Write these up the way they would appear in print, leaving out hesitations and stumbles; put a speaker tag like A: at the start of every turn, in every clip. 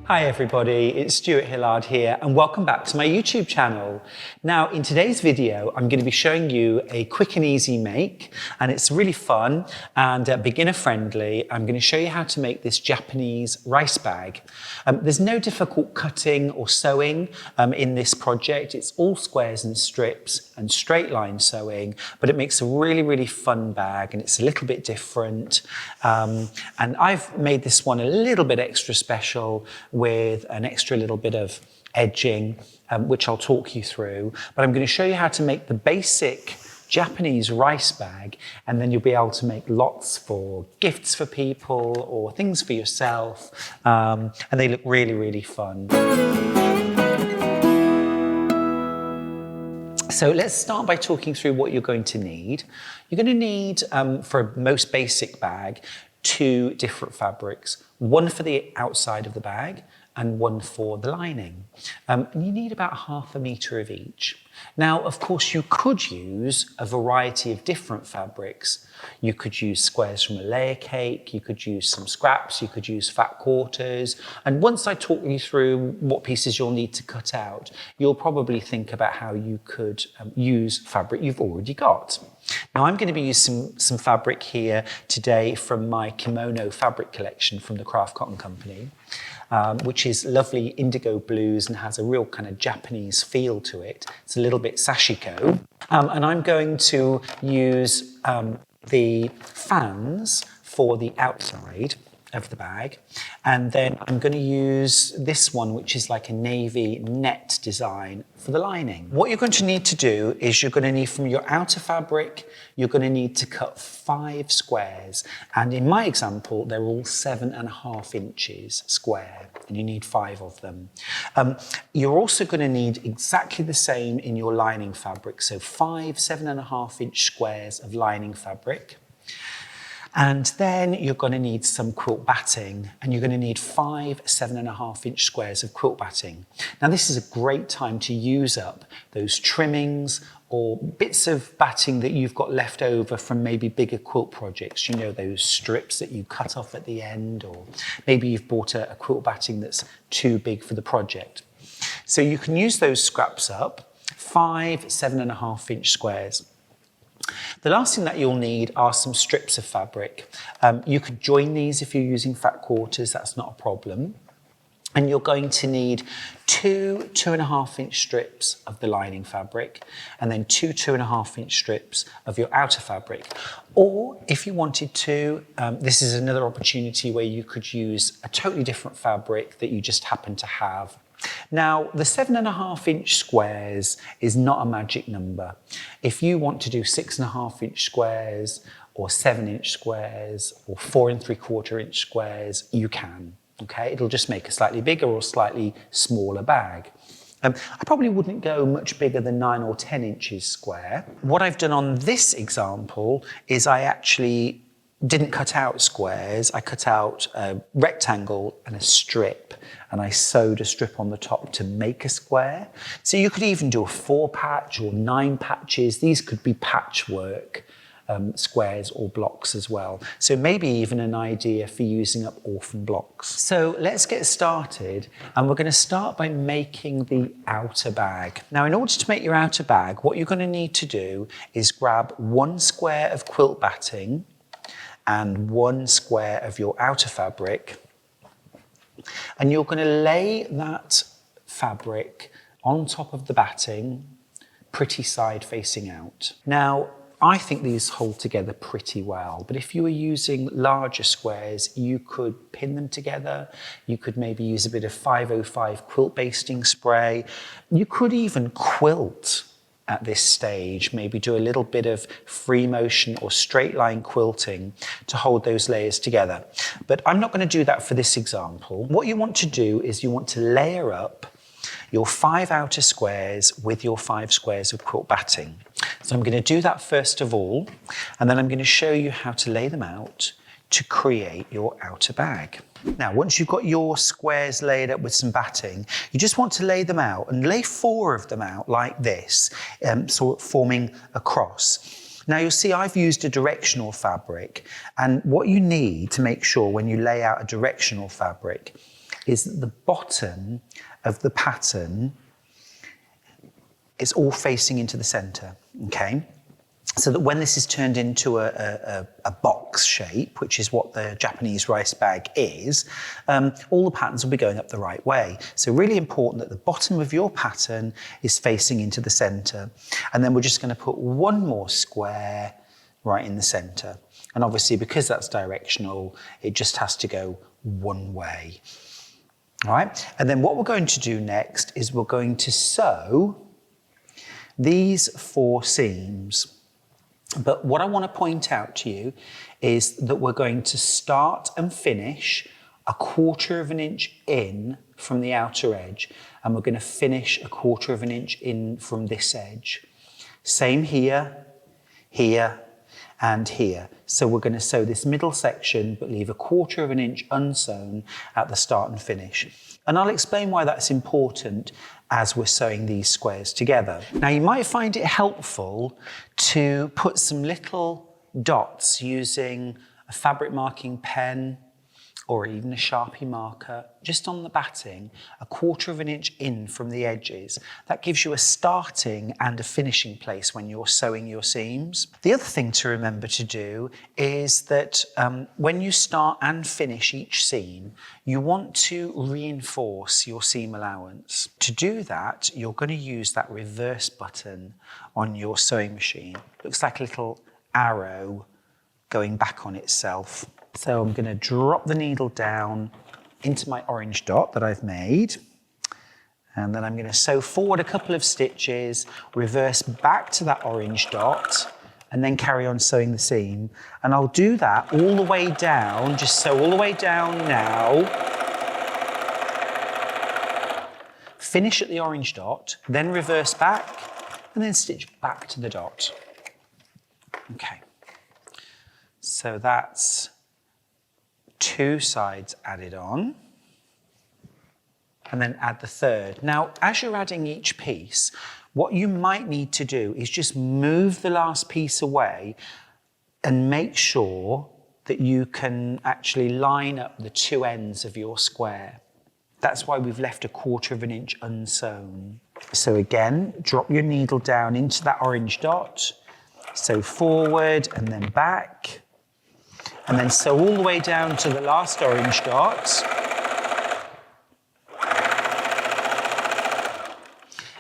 A: Hi everybody, it's Stuart Hillard here and welcome back to my YouTube channel. Now in today's video I'm going to be showing you a quick and easy make, and it's really fun and beginner friendly. I'm going to show you how to make this Japanese rice bag. There's no difficult cutting or sewing in this project. It's all squares and strips and straight line sewing, but it makes a really fun bag and it's a little bit different. And I've made this one a little bit extra special with an extra little bit of edging, which I'll talk you through. But I'm going to show you how to make the basic Japanese rice bag, and then you'll be able to make lots for gifts for people or things for yourself. And they look really fun. So let's start by talking through what you're going to need. You're going to need, for a most basic bag, 2 different fabrics, one for the outside of the bag and one for the lining. And you need about 1/2 meter of each. Now, of course, you could use a variety of different fabrics. You could use squares from a layer cake, you could use some scraps, you could use fat quarters. And once I talk you through what pieces you'll need to cut out, you'll probably think about how you could use fabric you've already got. Now, I'm going to be using some fabric here today from my kimono fabric collection from the Craft Cotton Company, which is lovely indigo blues and has a real kind of Japanese feel to it. It's a little bit sashiko. And I'm going to use the fans for the outside of the bag, and then I'm going to use this one, which is like a navy net design, for the lining. What you're going to need to do is you're going to need, from your outer fabric, you're going to need to cut 5 squares, and in my example they're all 7.5 inches square, and you need 5 of them. You're also going to need exactly the same in your lining fabric, so 5 7.5 inch squares of lining fabric. And then you're going to need some quilt batting, and you're going to need 5 7.5 inch squares of quilt batting. Now, this is a great time to use up those trimmings or bits of batting that you've got left over from maybe bigger quilt projects. You know, those strips that you cut off at the end, or maybe you've bought a quilt batting that's too big for the project. So you can use those scraps up, 5 7.5 inch squares. The last thing that you'll need are some strips of fabric. You could join these if you're using fat quarters, that's not a problem. And you're going to need 2 2.5 inch strips of the lining fabric, and then 2 2.5 inch strips of your outer fabric. Or if you wanted to, this is another opportunity where you could use a totally different fabric that you just happen to have. Now, the 7.5 inch squares is not a magic number. If you want to do 6.5 inch squares, or 7 inch squares, or 4 3/4 inch squares, you can. Okay, it'll just make a slightly bigger or slightly smaller bag. I probably wouldn't go much bigger than 9 or 10 inches square. What I've done on this example is I actually didn't cut out squares. I cut out a rectangle and a strip, and I sewed a strip on the top to make a square. So you could even do a 4 patch or 9 patches. These could be patchwork squares or blocks as well. So maybe even an idea for using up orphan blocks. So let's get started, and we're going to start by making the outer bag. Now, in order to make your outer bag, what you're going to need to do is grab 1 square of quilt batting and 1 square of your outer fabric, and you're going to lay that fabric on top of the batting, pretty side facing out. Now, I think these hold together pretty well, but if you were using larger squares, you could pin them together. You could maybe use a bit of 505 quilt basting spray. You could even quilt at this stage, maybe do a little bit of free motion or straight line quilting to hold those layers together. But I'm not going to do that for this example. What you want to do is you want to layer up your 5 outer squares with your 5 squares of quilt batting. So I'm going to do that first of all, and then I'm going to show you how to lay them out to create your outer bag. Now, once you've got your squares laid up with some batting, you just want to lay them out and lay 4 of them out like this, sort of forming a cross. Now you'll see I've used a directional fabric, and what you need to make sure when you lay out a directional fabric is that the bottom of the pattern is all facing into the center, okay? So that when this is turned into a box shape, which is what the Japanese rice bag is, all the patterns will be going up the right way. So really important that the bottom of your pattern is facing into the center. And then we're just going to put one more square right in the center. And obviously, because that's directional, it just has to go one way. All right? And then what we're going to do next is we're going to sew these 4 seams. But what I want to point out to you is that we're going to start and finish 1/4 of an inch in from the outer edge, and we're going to finish 1/4 of an inch in from this edge. Same here, here, and here. So we're going to sew this middle section, but leave 1/4 of an inch unsewn at the start and finish. And I'll explain why that's important as we're sewing these squares together. Now, you might find it helpful to put some little dots using a fabric marking pen or even a Sharpie marker just on the batting, 1/4 of an inch in from the edges. That gives you a starting and a finishing place when you're sewing your seams. The other thing to remember to do is that when you start and finish each seam, you want to reinforce your seam allowance. To do that, you're going to use that reverse button on your sewing machine. Looks like a little arrow going back on itself. So I'm going to drop the needle down into my orange dot that I've made. And then I'm going to sew forward a couple of stitches, reverse back to that orange dot, and then carry on sewing the seam. And I'll do that all the way down, just sew all the way down now. Finish at the orange dot, then reverse back, and then stitch back to the dot. Okay. So that's 2 sides added on, and then add the third. Now, as you're adding each piece, what you might need to do is just move the last piece away and make sure that you can actually line up the 2 ends of your square. That's why we've left 1/4 of an inch unsewn. So again, drop your needle down into that orange dot, sew forward and then back, and then sew all the way down to the last orange dot.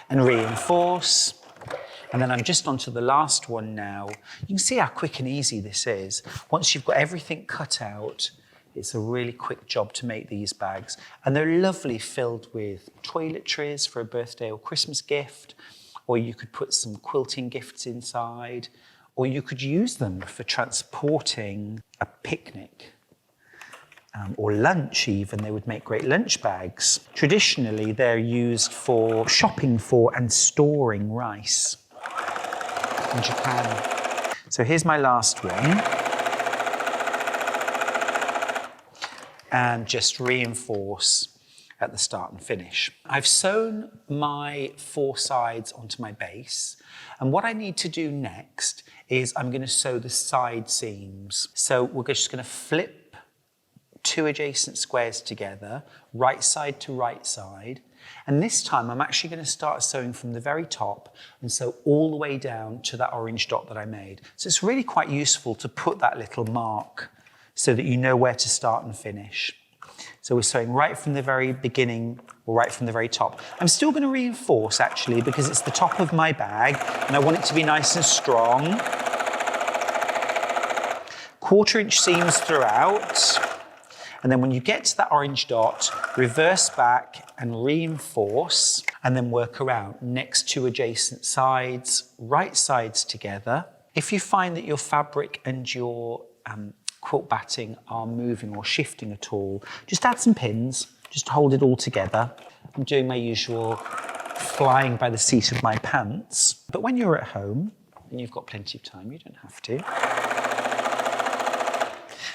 A: And reinforce. And then I'm just onto the last one now. You can see how quick and easy this is. Once you've got everything cut out, it's a really quick job to make these bags. And they're lovely, filled with toiletries for a birthday or Christmas gift, or you could put some quilting gifts inside, or you could use them for transporting a picnic or lunch even. They would make great lunch bags. Traditionally, they're used for shopping for and storing rice in Japan. So here's my last one. And just reinforce at the start and finish. I've sewn my 4 sides onto my base, and what I need to do next is I'm going to sew the side seams. So we're just going to flip 2 adjacent squares together, right side to right side, and this time I'm actually going to start sewing from the very top and sew all the way down to that orange dot that I made. So it's really quite useful to put that little mark so that you know where to start and finish. So we're sewing right from the very beginning or right from the very top. I'm still going to reinforce actually because it's the top of my bag and I want it to be nice and strong. 1/4 inch seams throughout. And then when you get to that orange dot, reverse back and reinforce, and then work around next 2 adjacent sides, right sides together. If you find that your fabric and your quilt batting are moving or shifting at all, just add some pins, just to hold it all together. I'm doing my usual flying by the seat of my pants. But when you're at home and you've got plenty of time, you don't have to.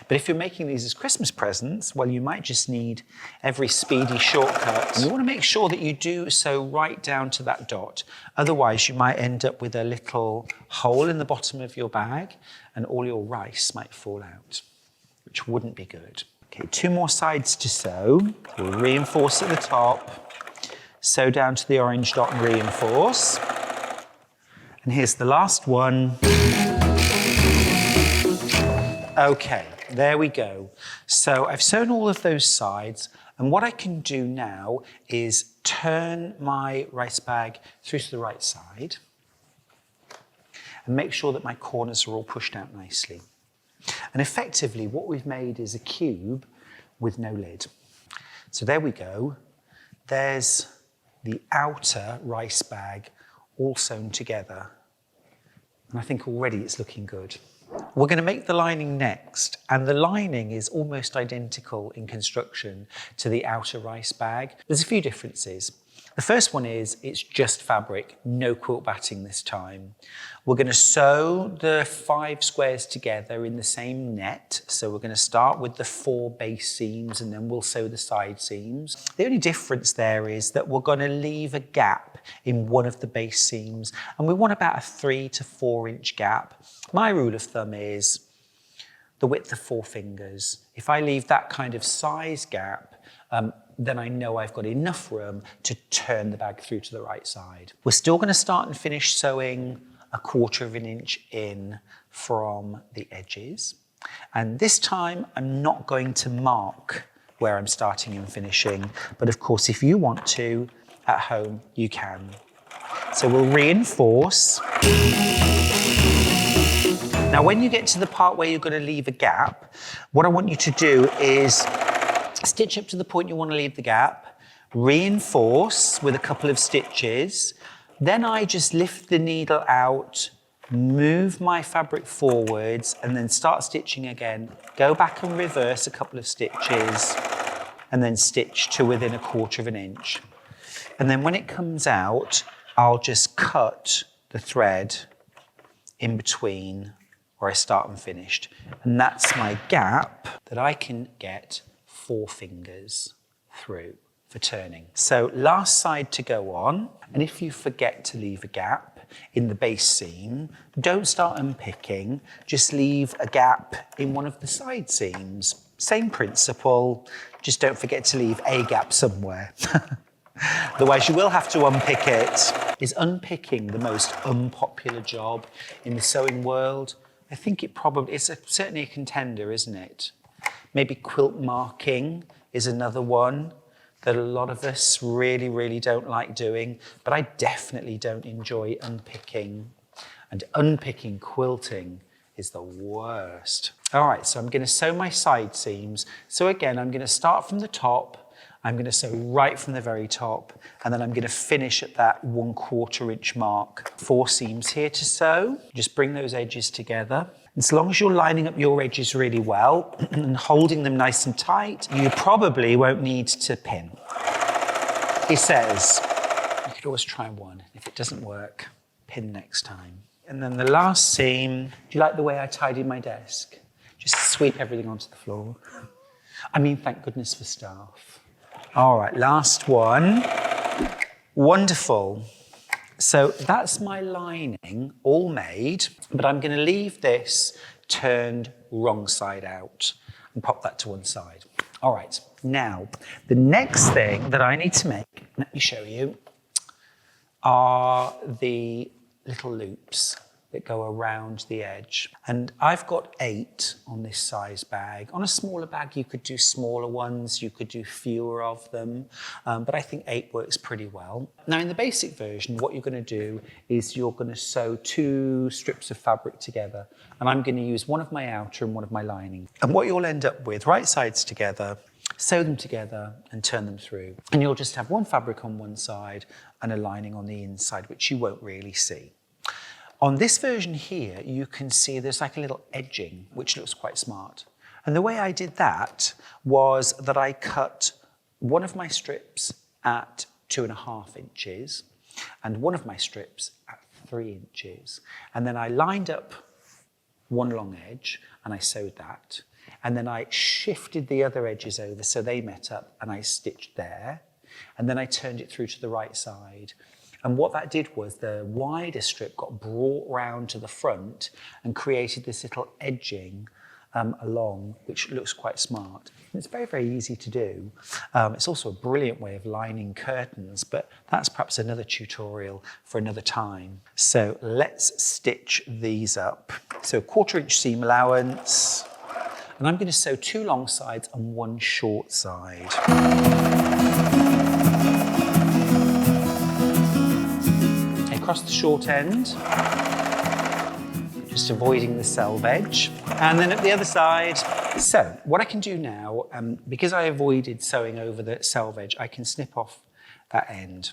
A: But if you're making these as Christmas presents, well, you might just need every speedy shortcut. You want to make sure that you do so right down to that dot. Otherwise, you might end up with a little hole in the bottom of your bag and all your rice might fall out, which wouldn't be good. Okay, 2 more sides to sew. We'll reinforce at the top, sew down to the orange dot and reinforce. And here's the last one. Okay, there we go. So I've sewn all of those sides, and what I can do now is turn my rice bag through to the right side and make sure that my corners are all pushed out nicely. And effectively, what we've made is a cube with no lid. So there we go. There's the outer rice bag all sewn together. And I think already it's looking good. We're going to make the lining next, and the lining is almost identical in construction to the outer rice bag. There's a few differences. The first one is it's just fabric, no quilt batting this time. We're going to sew the 5 squares together in the same net. So we're going to start with the 4 base seams and then we'll sew the side seams. The only difference there is that we're going to leave a gap in one of the base seams, and we want about a 3 to 4 inch gap. My rule of thumb is the width of 4 fingers. If I leave that kind of size gap, then I know I've got enough room to turn the bag through to the right side. We're still going to start and finish sewing a 1/4 of an inch in from the edges. And this time I'm not going to mark where I'm starting and finishing, but of course if you want to at home, you can. So we'll reinforce. Now when you get to the part where you're going to leave a gap, what I want you to do is stitch up to the point you want to leave the gap, reinforce with a couple of stitches, then I just lift the needle out, move my fabric forwards, and then start stitching again. Go back and reverse a couple of stitches, and then stitch to within a 1/4 of an inch. And then when it comes out, I'll just cut the thread in between where I start and finished. And that's my gap that I can get 4 fingers through for turning. So last side to go on, and if you forget to leave a gap in the base seam, don't start unpicking, just leave a gap in one of the side seams. Same principle, just don't forget to leave a gap somewhere. Otherwise you will have to unpick it. Is unpicking the most unpopular job in the sewing world? I think it's certainly a contender, isn't it? Maybe quilt marking is another one that a lot of us really, really don't like doing, but I definitely don't enjoy unpicking. And unpicking quilting is the worst. All right, so I'm going to sew my side seams. So again, I'm going to start from the top. I'm going to sew right from the very top, and then I'm going to finish at that 1/4 inch mark. 4 seams here to sew. Just bring those edges together. And so long as you're lining up your edges really well and holding them nice and tight, you probably won't need to pin. He says, you could always try one. If it doesn't work, pin next time. And then the last seam, do you like the way I tidy my desk? Just sweep everything onto the floor. I mean, thank goodness for staff. All right, last one. Wonderful. So that's my lining all made, but I'm going to leave this turned wrong side out and pop that to one side. All right, now the next thing that I need to make, let me show you, are the little loops that go around the edge. And I've got 8 on this size bag. On a smaller bag, you could do smaller ones, you could do fewer of them, but I think 8 works pretty well. Now in the basic version, what you're going to do is you're going to sew 2 strips of fabric together, and I'm going to use one of my outer and one of my lining. And what you'll end up with, right sides together, sew them together and turn them through. And you'll just have one fabric on one side and a lining on the inside, which you won't really see. On this version here, you can see there's like a little edging, which looks quite smart. And the way I did that was that I cut one of my strips at 2.5 inches and one of my strips at 3 inches. And then I lined up one long edge and I sewed that. And then I shifted the other edges over so they met up and I stitched there. And then I turned it through to the right side. And what that did was the wider strip got brought round to the front and created this little edging along, which looks quite smart. And it's very, very easy to do. It's also a brilliant way of lining curtains, but that's perhaps another tutorial for another time. So let's stitch these up. So 1/4 inch seam allowance, and I'm going to sew 2 long sides and 1 short side. Across the short end, just avoiding the selve edge. And then at the other side, so what I can do now, because I avoided sewing over the selve edge, I can snip off that end.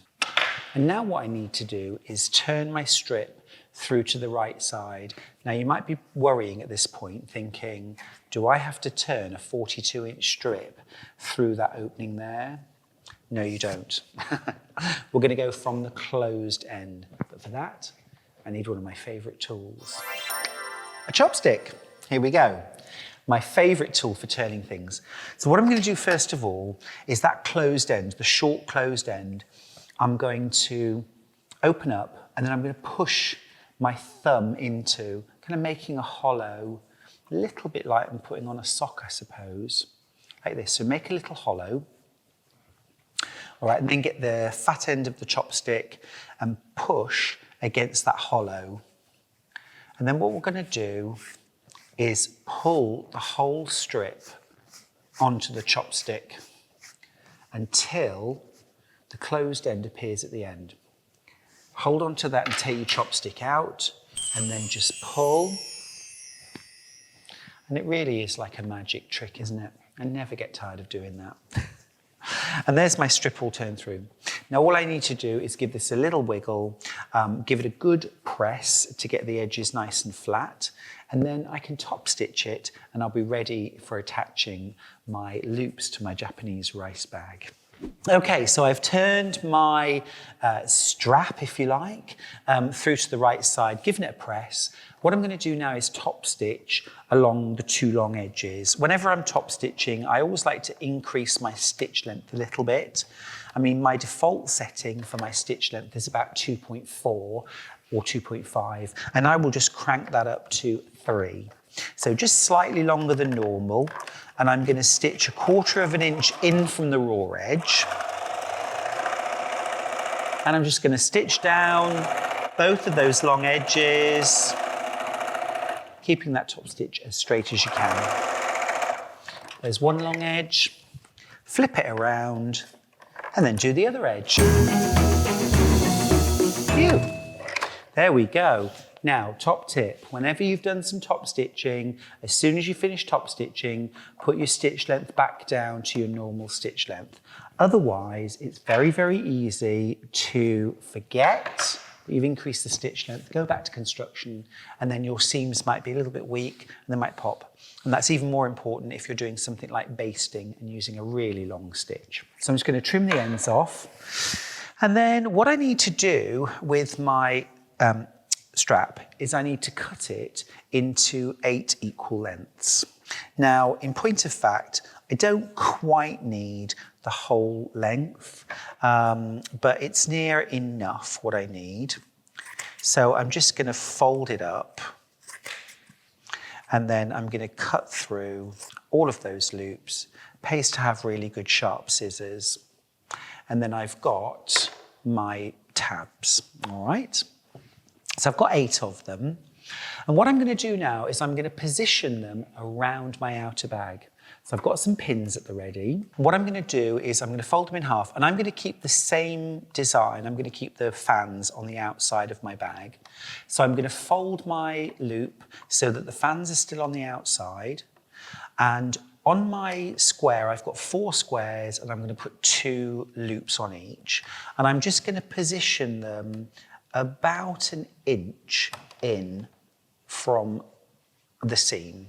A: And now what I need to do is turn my strip through to the right side. Now you might be worrying at this point, thinking, do I have to turn a 42-inch strip through that opening there? No, you don't. We're going to go from the closed end. But for that, I need one of my favourite tools. A chopstick. Here we go. My favourite tool for turning things. So what I'm going to do first of all is that closed end, the short closed end, I'm going to open up and then I'm going to push my thumb into, kind of making a hollow, a little bit like I'm putting on a sock, I suppose, like this. So make a little hollow. All right, and then get the fat end of the chopstick and push against that hollow. And then what we're going to do is pull the whole strip onto the chopstick until the closed end appears at the end. Hold on to that and take your chopstick out and then just pull. And it really is like a magic trick, isn't it? I never get tired of doing that. And there's my strip all turned through. Now all I need to do is give this a little wiggle, give it a good press to get the edges nice and flat, and then I can top stitch it and I'll be ready for attaching my loops to my Japanese rice bag. Okay, so I've turned my strap, if you like, through to the right side, given it a press. What I'm going to do now is top stitch along the 2 long edges. Whenever I'm top stitching, I always like to increase my stitch length a little bit. I mean, my default setting for my stitch length is about 2.4 or 2.5, and I will just crank that up to 3. So just slightly longer than normal, and I'm going to stitch 1/4 inch in from the raw edge. And I'm just going to stitch down both of those long edges, keeping that top stitch as straight as you can. There's one long edge, flip it around, and then do the other edge. Phew. There we go. Now, top tip, whenever you've done some top stitching, as soon as you finish top stitching, put your stitch length back down to your normal stitch length. Otherwise, it's very, very easy to forget that you've increased the stitch length, go back to construction, and then your seams might be a little bit weak and they might pop. And that's even more important if you're doing something like basting and using a really long stitch. So I'm just going to trim the ends off. And then what I need to do with my strap is I need to cut it into 8 equal lengths. Now, in point of fact, I don't quite need the whole length, but it's near enough what I need. So I'm just going to fold it up, and then I'm going to cut through all of those loops. Pays to have really good sharp scissors. And then I've got my tabs, all right? So I've got 8 of them. And what I'm going to do now is I'm going to position them around my outer bag. So I've got some pins at the ready. What I'm going to do is I'm going to fold them in half, and I'm going to keep the same design. I'm going to keep the fans on the outside of my bag. So I'm going to fold my loop so that the fans are still on the outside. And on my square, I've got 4 squares, and I'm going to put 2 loops on each. And I'm just going to position them about 1 inch in from the seam.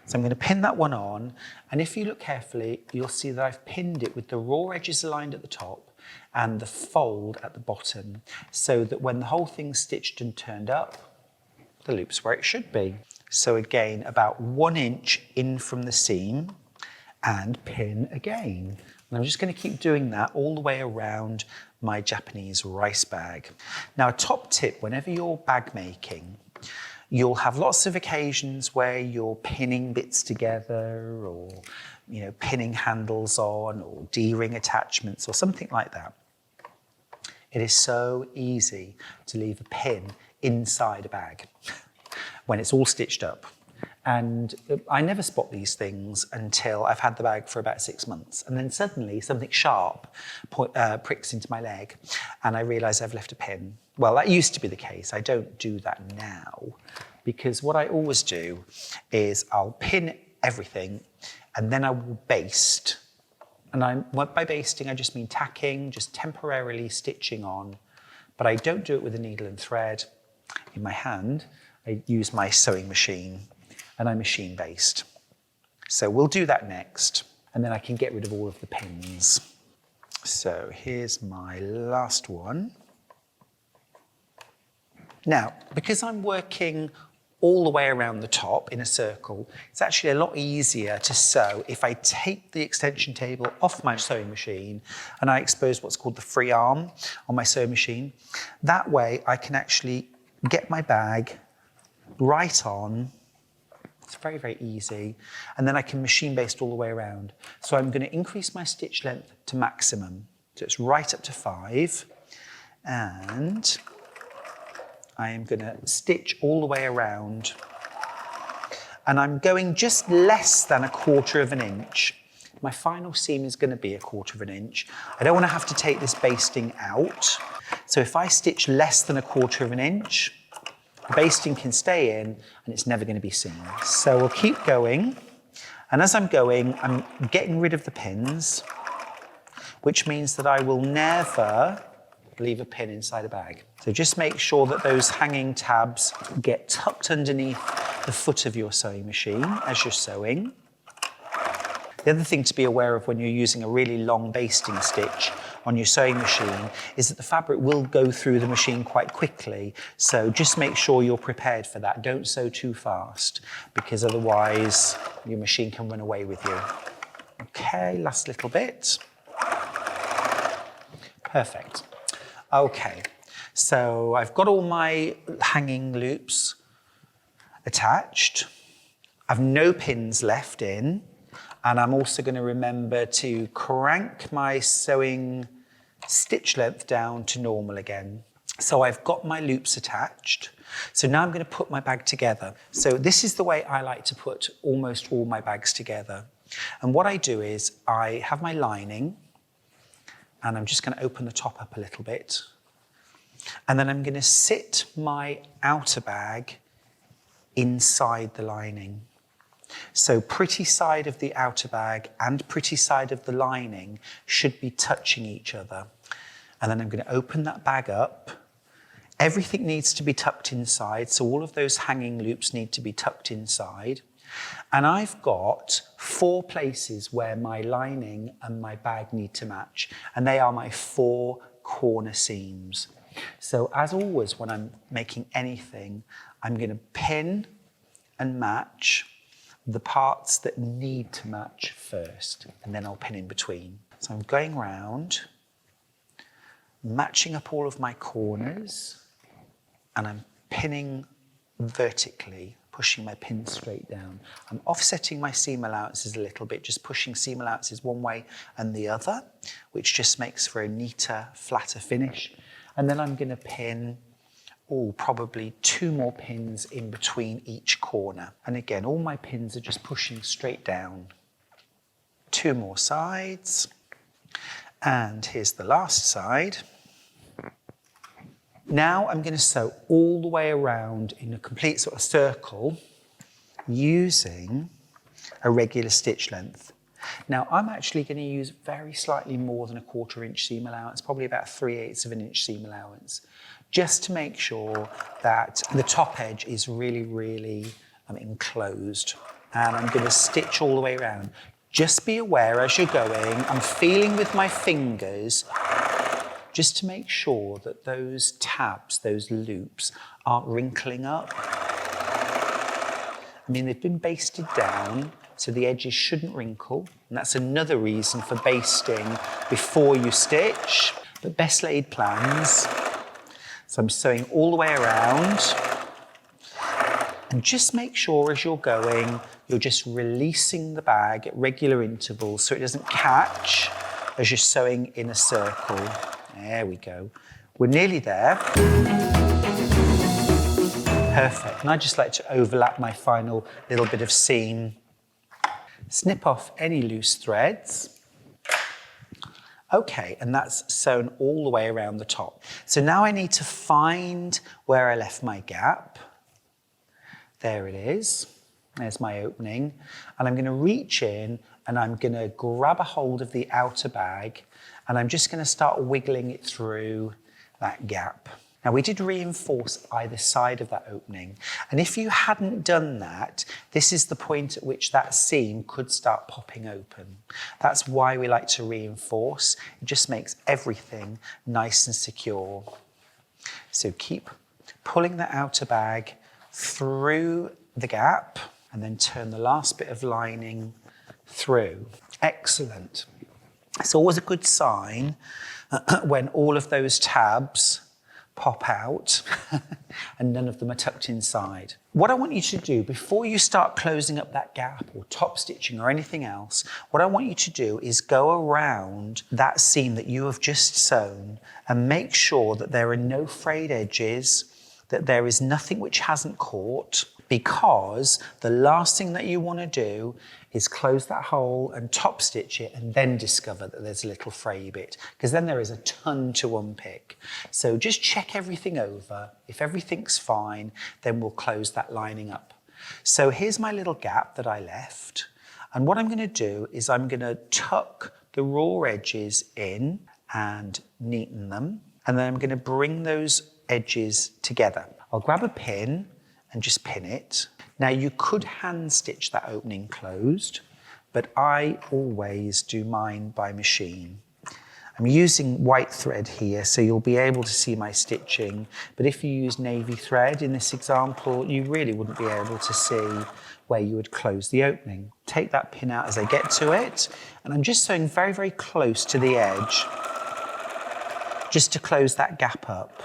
A: So I'm going to pin that one on, and if you look carefully, you'll see that I've pinned it with the raw edges aligned at the top and the fold at the bottom, so that when the whole thing's stitched and turned up, the loop's where it should be. So again, about 1 inch in from the seam and pin again. And I'm just going to keep doing that all the way around my Japanese rice bag. Now, a top tip, whenever you're bag making, You'll have lots of occasions where you're pinning bits together or, pinning handles on or D-ring attachments or something like that. It is so easy to leave a pin inside a bag when it's all stitched up. And I never spot these things until I've had the bag for about 6 months. And then suddenly something sharp pricks into my leg and I realize I've left a pin. Well, that used to be the case. I don't do that now because what I always do is I'll pin everything and then I will baste. And by basting, I just mean tacking, just temporarily stitching on. But I don't do it with a needle and thread. In my hand, I use my sewing machine and I machine baste. So we'll do that next, and then I can get rid of all of the pins. So here's my last one. Now, because I'm working all the way around the top in a circle, it's actually a lot easier to sew if I take the extension table off my sewing machine and I expose what's called the free arm on my sewing machine. That way I can actually get my bag right on. It's very, very easy. And then I can machine baste all the way around. So I'm going to increase my stitch length to maximum. So it's right up to 5. And I am going to stitch all the way around. And I'm going just less than 1/4 inch. My final seam is going to be 1/4 inch. I don't want to have to take this basting out. So if I stitch less than 1/4 inch, the basting can stay in and it's never going to be seen. So we'll keep going. And as I'm going, I'm getting rid of the pins, which means that I will never leave a pin inside a bag. So just make sure that those hanging tabs get tucked underneath the foot of your sewing machine as you're sewing. The other thing to be aware of when you're using a really long basting stitch on your sewing machine is that the fabric will go through the machine quite quickly. So just make sure you're prepared for that. Don't sew too fast because otherwise your machine can run away with you. Okay, last little bit. Perfect. Okay, so I've got all my hanging loops attached. I've no pins left in. And I'm also going to remember to crank my sewing stitch length down to normal again. So I've got my loops attached. So now I'm going to put my bag together. So this is the way I like to put almost all my bags together. And what I do is I have my lining, and I'm just going to open the top up a little bit. And then I'm going to sit my outer bag inside the lining. So pretty side of the outer bag and pretty side of the lining should be touching each other. And then I'm going to open that bag up. Everything needs to be tucked inside, so all of those hanging loops need to be tucked inside. And I've got 4 places where my lining and my bag need to match, and they are my 4 corner seams. So as always, when I'm making anything, I'm going to pin and match the parts that need to match first, and then I'll pin in between. So I'm going round, matching up all of my corners, and I'm pinning vertically, pushing my pin straight down. I'm offsetting my seam allowances a little bit, just pushing seam allowances one way and the other, which just makes for a neater, flatter finish. And then I'm going to pin probably 2 more pins in between each corner. And again, all my pins are just pushing straight down. 2 more sides. And here's the last side. Now I'm going to sew all the way around in a complete sort of circle using a regular stitch length. Now I'm actually going to use very slightly more than 1/4 inch seam allowance, probably about 3/8 inch seam allowance, just to make sure that the top edge is really, really enclosed. And I'm going to stitch all the way around. Just be aware as you're going, I'm feeling with my fingers just to make sure that those tabs, those loops, aren't wrinkling up. I mean, they've been basted down, so the edges shouldn't wrinkle. And that's another reason for basting before you stitch. But best laid plans. So I'm sewing all the way around. And just make sure as you're going, you're just releasing the bag at regular intervals so it doesn't catch as you're sewing in a circle. There we go. We're nearly there. Perfect. And I just like to overlap my final little bit of seam. Snip off any loose threads. Okay, and that's sewn all the way around the top. So now I need to find where I left my gap. There it is. There's my opening. And I'm going to reach in and I'm going to grab a hold of the outer bag and I'm just going to start wiggling it through that gap. Now we did reinforce either side of that opening. And if you hadn't done that, this is the point at which that seam could start popping open. That's why we like to reinforce. It just makes everything nice and secure. So keep pulling the outer bag through the gap and then turn the last bit of lining through. Excellent. It's always a good sign when all of those tabs pop out and none of them are tucked inside. What I want you to do before you start closing up that gap or top stitching or anything else, what I want you to do is go around that seam that you have just sewn and make sure that there are no frayed edges, that there is nothing which hasn't caught, because the last thing that you want to do is close that hole and top stitch it and then discover that there's a little fray bit, because then there is a ton to unpick. So just check everything over. If everything's fine, then we'll close that lining up. So here's my little gap that I left. And what I'm going to do is I'm going to tuck the raw edges in and neaten them. And then I'm going to bring those edges together. I'll grab a pin and just pin it. Now you could hand stitch that opening closed, but I always do mine by machine. I'm using white thread here, so you'll be able to see my stitching, but if you use navy thread in this example, you really wouldn't be able to see where you would close the opening. Take that pin out as I get to it, and I'm just sewing very, very close to the edge, just to close that gap up.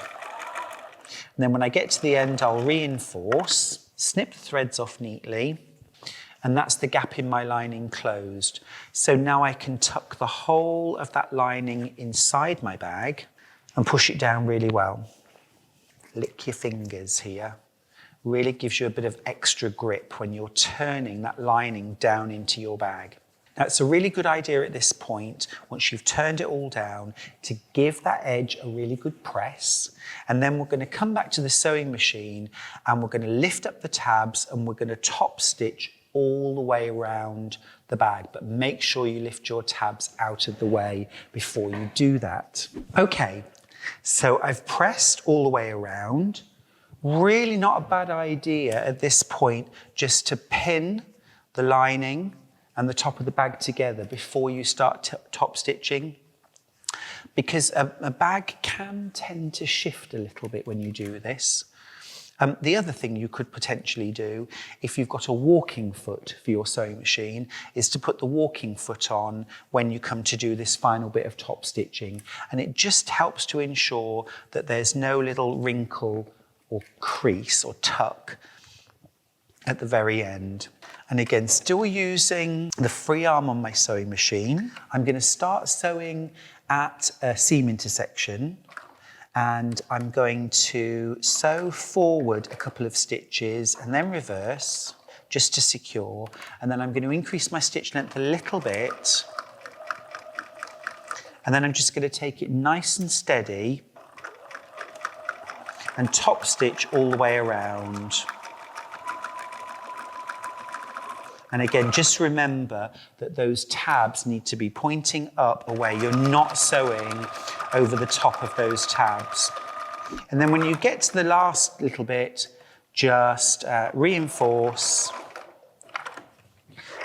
A: And then when I get to the end, I'll reinforce, snip the threads off neatly, and that's the gap in my lining closed. So now I can tuck the whole of that lining inside my bag and push it down really well. Lick your fingers here. Really gives you a bit of extra grip when you're turning that lining down into your bag. Now, it's a really good idea at this point, once you've turned it all down, to give that edge a really good press. And then we're going to come back to the sewing machine and we're going to lift up the tabs and we're going to top stitch all the way around the bag. But make sure you lift your tabs out of the way before you do that. Okay, so I've pressed all the way around. Really not a bad idea at this point just to pin the lining and the top of the bag together before you start top stitching, because a bag can tend to shift a little bit when you do this. The other thing you could potentially do, if you've got a walking foot for your sewing machine, is to put the walking foot on when you come to do this final bit of top stitching. And it just helps to ensure that there's no little wrinkle or crease or tuck at the very end. And again, still using the free arm on my sewing machine. I'm going to start sewing at a seam intersection, and I'm going to sew forward a couple of stitches and then reverse just to secure. And then I'm going to increase my stitch length a little bit. And then I'm just going to take it nice and steady and top stitch all the way around. And again, just remember that those tabs need to be pointing up away. You're not sewing over the top of those tabs. And then when you get to the last little bit, just reinforce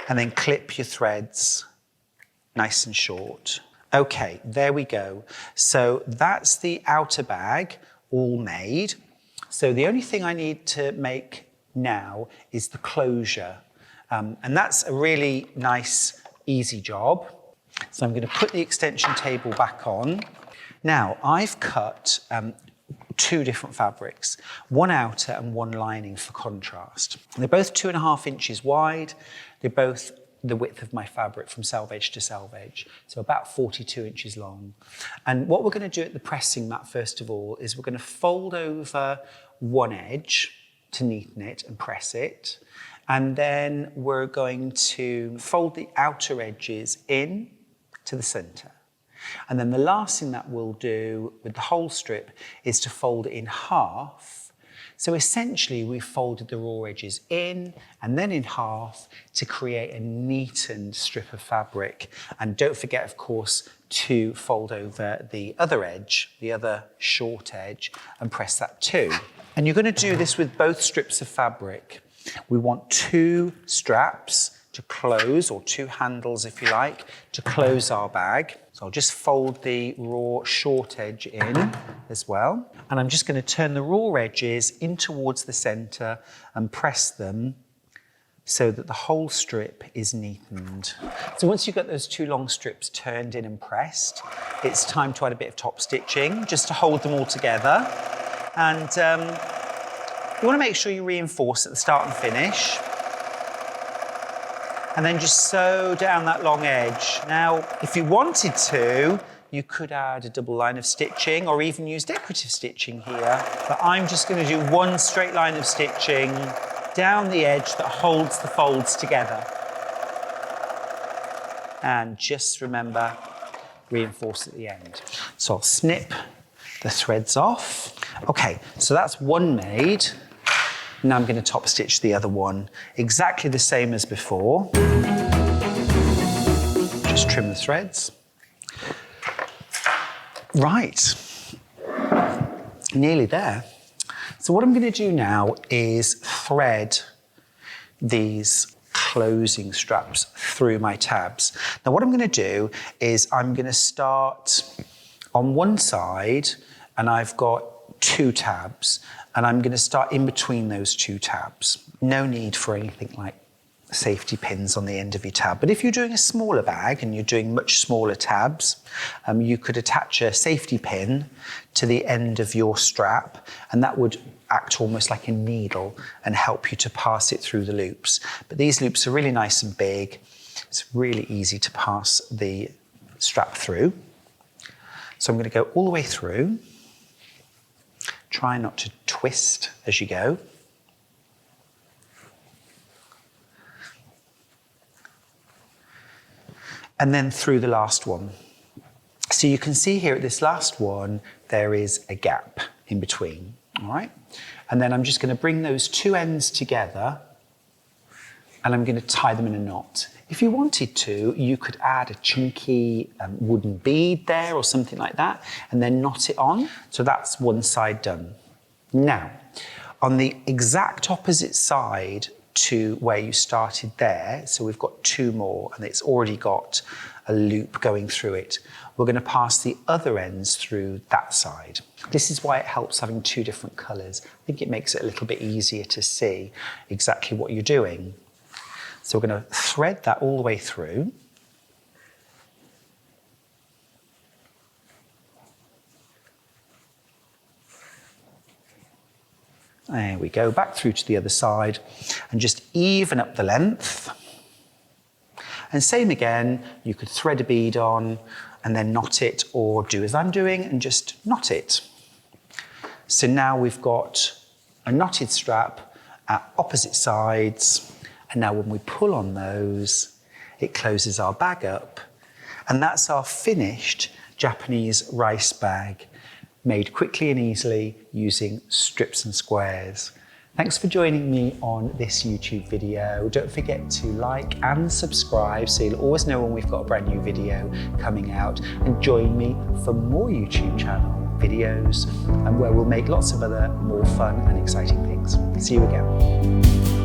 A: and then clip your threads nice and short. Okay, there we go. So that's the outer bag all made. So the only thing I need to make now is the closure. And that's a really nice, easy job. So I'm going to put the extension table back on. Now, I've cut two different fabrics, one outer and one lining for contrast. They're both 2.5 inches wide. They're both the width of my fabric from selve edge to selve edge, so about 42 inches long. And what we're going to do at the pressing mat, first of all, is we're going to fold over one edge to neaten it and press it. And then we're going to fold the outer edges in to the center. And then the last thing that we'll do with the whole strip is to fold it in half. So essentially we folded the raw edges in and then in half to create a neatened strip of fabric. And don't forget, of course, to fold over the other edge, the other short edge, and press that too. And you're going to do this with both strips of fabric. We want 2 straps to close, or 2 handles if you like, to close our bag. So I'll just fold the raw short edge in as well. And I'm just going to turn the raw edges in towards the center and press them so that the whole strip is neatened. So once you've got those 2 long strips turned in and pressed, it's time to add a bit of top stitching just to hold them all together. And you want to make sure you reinforce at the start and finish. And then just sew down that long edge. Now, if you wanted to, you could add a double line of stitching or even use decorative stitching here. But I'm just going to do one straight line of stitching down the edge that holds the folds together. And just remember, reinforce at the end. So I'll snip the threads off. Okay, so that's one made. Now I'm going to top stitch the other one, exactly the same as before. Just trim the threads. Right, nearly there. So what I'm going to do now is thread these closing straps through my tabs. Now what I'm going to do is I'm going to start on one side, and I've got 2 tabs, and I'm going to start in between those 2 tabs. No need for anything like safety pins on the end of your tab. But if you're doing a smaller bag and you're doing much smaller tabs, you could attach a safety pin to the end of your strap, and that would act almost like a needle and help you to pass it through the loops. But these loops are really nice and big. It's really easy to pass the strap through. So I'm going to go all the way through. Try not to twist as you go. And then through the last one. So you can see here at this last one, there is a gap in between, all right? And then I'm just going to bring those 2 ends together, and I'm going to tie them in a knot. If you wanted to, you could add a chunky wooden bead there or something like that, and then knot it on. So that's one side done. Now, on the exact opposite side to where you started there, so we've got 2 more, and it's already got a loop going through it. We're going to pass the other ends through that side. This is why it helps having 2 different colours. I think it makes it a little bit easier to see exactly what you're doing. So we're going to thread that all the way through. There we go, back through to the other side, and just even up the length. And same again, you could thread a bead on and then knot it, or do as I'm doing and just knot it. So now we've got a knotted strap at opposite sides. And now when we pull on those, it closes our bag up. And that's our finished Japanese rice bag, made quickly and easily using strips and squares. Thanks for joining me on this YouTube video. Don't forget to like and subscribe so you'll always know when we've got a brand new video coming out. And join me for more YouTube channel videos, and where we'll make lots of other more fun and exciting things. See you again.